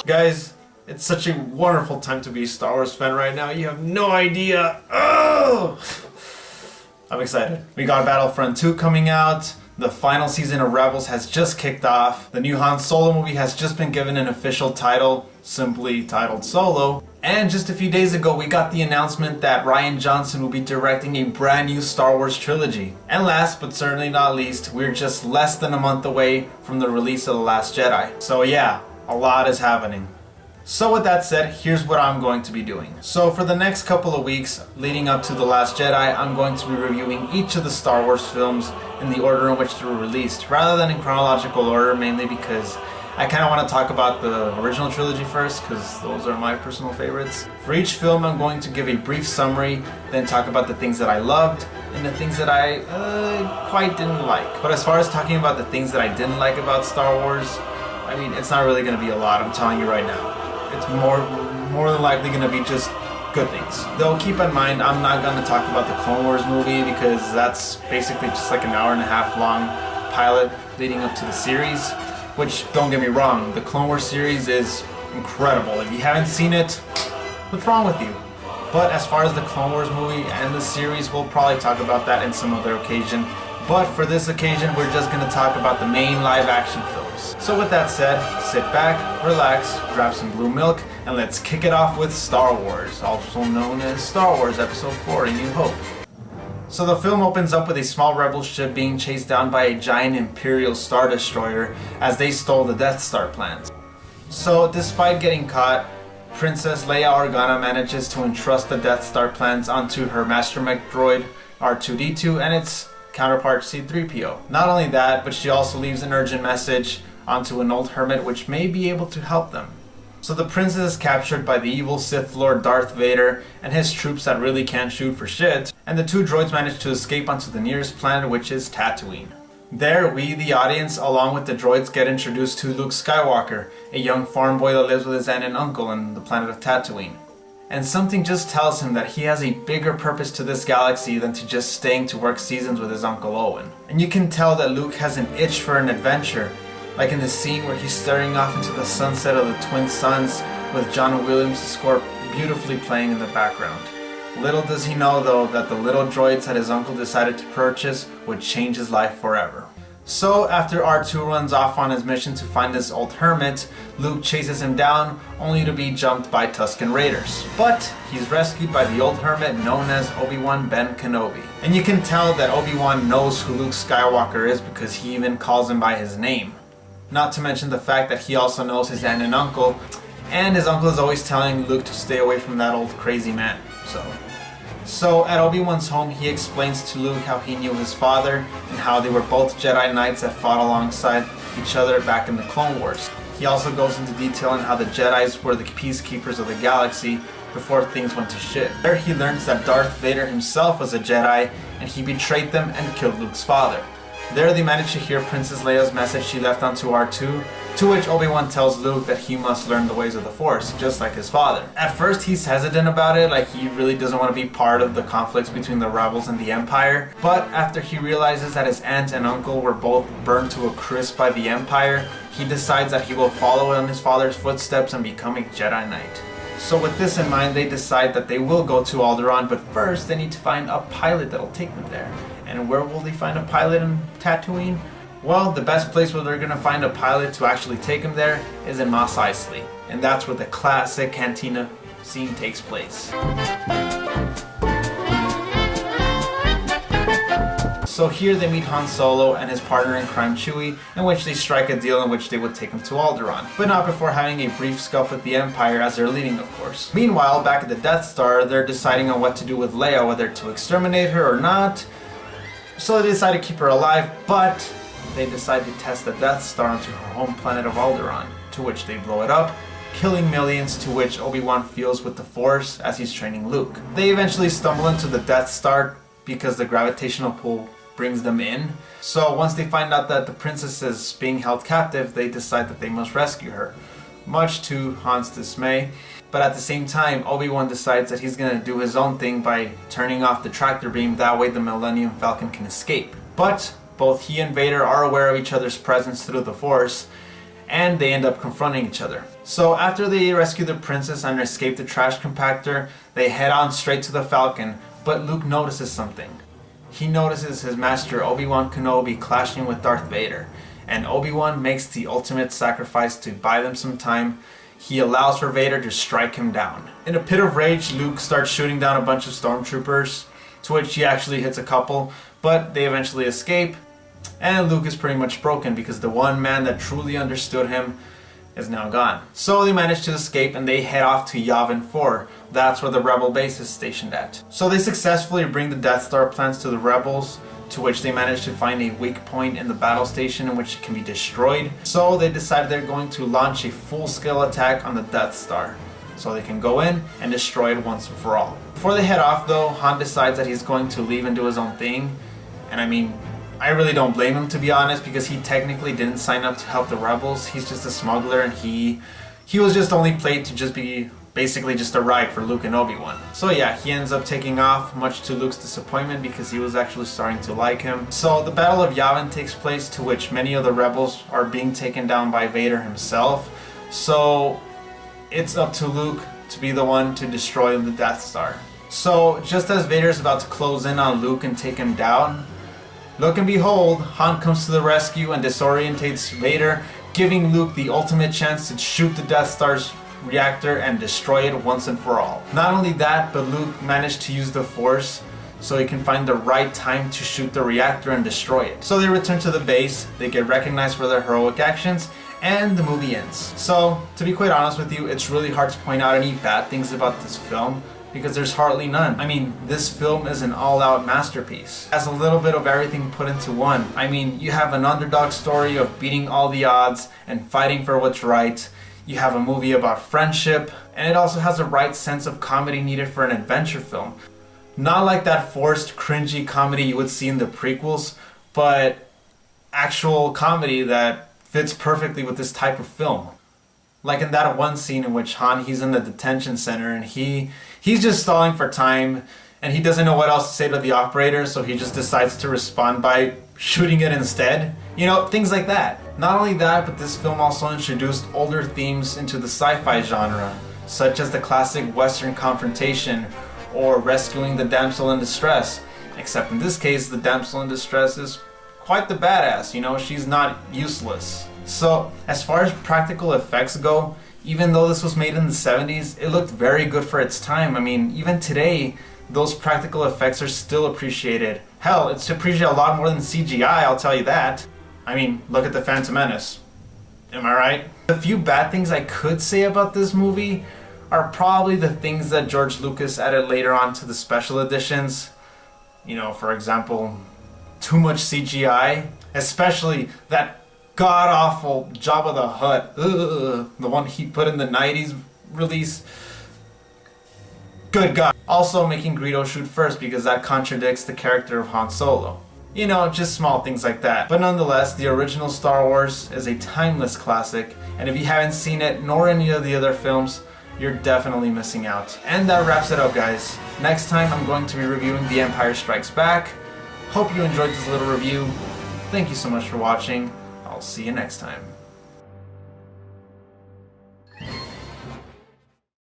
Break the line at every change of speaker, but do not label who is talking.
Guys, it's such a wonderful time to be a Star Wars fan right now. You have no idea. Oh! I'm excited. We got Battlefront 2 coming out. The final season of Rebels has just kicked off. The new Han Solo movie has just been given an official title, simply titled Solo. And just a few days ago, we got the announcement that Rian Johnson will be directing a brand new Star Wars trilogy. And last but certainly not least, we're just less than a month away from the release of The Last Jedi. So yeah, a lot is happening. So with that said, here's what I'm going to be doing. So for the next couple of weeks leading up to The Last Jedi, I'm going to be reviewing each of the Star Wars films in the order in which they were released, rather than in chronological order, mainly because I kind of want to talk about the original trilogy first, because those are my personal favorites. For each film, I'm going to give a brief summary, then talk about the things that I loved and the things that I quite didn't like. But as far as talking about the things that I didn't like about Star Wars, I mean, it's not really going to be a lot, I'm telling you right now. It's more than likely going to be just good things. Though keep in mind, I'm not going to talk about the Clone Wars movie because that's basically just like an hour and a half long pilot leading up to the series. Which, don't get me wrong, the Clone Wars series is incredible. If you haven't seen it, what's wrong with you? But as far as the Clone Wars movie and the series, we'll probably talk about that in some other occasion. But for this occasion, we're just going to talk about the main live action films. So with that said, sit back, relax, grab some blue milk, and let's kick it off with Star Wars, also known as Star Wars Episode 4, A New Hope. So the film opens up with a small rebel ship being chased down by a giant Imperial Star Destroyer as they stole the Death Star plans. So despite getting caught, Princess Leia Organa manages to entrust the Death Star plans onto her mastermech droid R2-D2 and its counterpart C-3PO. Not only that, but she also leaves an urgent message onto an old hermit which may be able to help them. So the princess is captured by the evil Sith Lord Darth Vader and his troops that really can't shoot for shit, and the two droids manage to escape onto the nearest planet, which is Tatooine. There, we, the audience, along with the droids, get introduced to Luke Skywalker, a young farm boy that lives with his aunt and uncle on the planet of Tatooine. And something just tells him that he has a bigger purpose to this galaxy than to just staying to work seasons with his Uncle Owen. And you can tell that Luke has an itch for an adventure, like in the scene where he's staring off into the sunset of the Twin Suns with John Williams' score beautifully playing in the background. Little does he know though that the little droids that his uncle decided to purchase would change his life forever. So after R2 runs off on his mission to find this old hermit, Luke chases him down only to be jumped by Tusken Raiders. But he's rescued by the old hermit known as Obi-Wan Ben Kenobi. And you can tell that Obi-Wan knows who Luke Skywalker is because he even calls him by his name. Not to mention the fact that he also knows his aunt and uncle, and his uncle is always telling Luke to stay away from that old crazy man. So at Obi-Wan's home, he explains to Luke how he knew his father and how they were both Jedi Knights that fought alongside each other back in the Clone Wars. He also goes into detail on how the Jedis were the peacekeepers of the galaxy before things went to shit. There he learns that Darth Vader himself was a Jedi and he betrayed them and killed Luke's father. There they manage to hear Princess Leia's message she left onto R2, to which Obi-Wan tells Luke that he must learn the ways of the Force, just like his father. At first he's hesitant about it, like he really doesn't want to be part of the conflicts between the rebels and the Empire, but after he realizes that his aunt and uncle were both burned to a crisp by the Empire, he decides that he will follow in his father's footsteps and become a Jedi Knight. So with this in mind, they decide that they will go to Alderaan, but first they need to find a pilot that'll take them there. And where will they find a pilot in Tatooine? Well, the best place where they're going to find a pilot to actually take them there is in Mos Eisley. And that's where the classic Cantina scene takes place. So here they meet Han Solo and his partner in crime Chewie, in which they strike a deal in which they would take him to Alderaan, but not before having a brief scuff with the Empire as they're leaving, of course. Meanwhile, back at the Death Star, they're deciding on what to do with Leia, whether to exterminate her or not. So they decide to keep her alive, but they decide to test the Death Star onto her home planet of Alderaan, to which they blow it up, killing millions, to which Obi-Wan feels with the Force as he's training Luke. They eventually stumble into the Death Star because the gravitational pull brings them in. So once they find out that the princess is being held captive, they decide that they must rescue her, much to Han's dismay. But at the same time, Obi-Wan decides that he's gonna do his own thing by turning off the tractor beam, that way the Millennium Falcon can escape. But both he and Vader are aware of each other's presence through the Force, and they end up confronting each other. So after they rescue the princess and escape the trash compactor, they head on straight to the Falcon, but Luke notices something. He notices his master Obi-Wan Kenobi clashing with Darth Vader, and Obi-Wan makes the ultimate sacrifice to buy them some time. He allows for Vader to strike him down. In a pit of rage, Luke starts shooting down a bunch of stormtroopers, to which he actually hits a couple, but they eventually escape, and Luke is pretty much broken because the one man that truly understood him is now gone. So they manage to escape and they head off to Yavin 4. That's where the rebel base is stationed at. So they successfully bring the Death Star plans to the rebels, to which they manage to find a weak point in the battle station in which it can be destroyed. So they decide they're going to launch a full-scale attack on the Death Star, so they can go in and destroy it once and for all. Before they head off though, Han decides that he's going to leave and do his own thing. And I mean, I really don't blame him, to be honest, because he technically didn't sign up to help the rebels. He's just a smuggler, and he was just only played to just be basically just a ride for Luke and Obi-Wan. So yeah, he ends up taking off, much to Luke's disappointment because he was actually starting to like him. So the Battle of Yavin takes place, to which many of the rebels are being taken down by Vader himself. So it's up to Luke to be the one to destroy the Death Star. So just as Vader's about to close in on Luke and take him down, look and behold, Han comes to the rescue and disorientates Vader, giving Luke the ultimate chance to shoot the Death Star's reactor and destroy it once and for all. Not only that, but Luke managed to use the Force so he can find the right time to shoot the reactor and destroy it. So they return to the base, they get recognized for their heroic actions, and the movie ends. So, to be quite honest with you, it's really hard to point out any bad things about this film, because there's hardly none. I mean, this film is an all-out masterpiece. It has a little bit of everything put into one. I mean, you have an underdog story of beating all the odds and fighting for what's right. You have a movie about friendship, and it also has the right sense of comedy needed for an adventure film. Not like that forced, cringy comedy you would see in the prequels, but actual comedy that fits perfectly with this type of film. Like in that one scene in which Han, he's in the detention center and he's just stalling for time and he doesn't know what else to say to the operator, so he just decides to respond by shooting it instead. You know, things like that. Not only that, but this film also introduced older themes into the sci-fi genre, such as the classic Western confrontation or rescuing the damsel in distress. Except in this case, the damsel in distress is quite the badass, you know, she's not useless. So, as far as practical effects go, even though this was made in the 70s, it looked very good for its time. I mean, even today, those practical effects are still appreciated. Hell, it's appreciated a lot more than CGI, I'll tell you that. I mean, look at The Phantom Menace. Am I right? The few bad things I could say about this movie are probably the things that George Lucas added later on to the special editions. You know, for example, too much CGI, especially that god-awful Jabba the Hutt, the one he put in the 90s release. Good God. Also making Greedo shoot first because that contradicts the character of Han Solo. You know, just small things like that. But nonetheless, the original Star Wars is a timeless classic, and if you haven't seen it, nor any of the other films, you're definitely missing out. And that wraps it up, guys. Next time, I'm going to be reviewing The Empire Strikes Back. Hope you enjoyed this little review. Thank you so much for watching. I'll see you next time.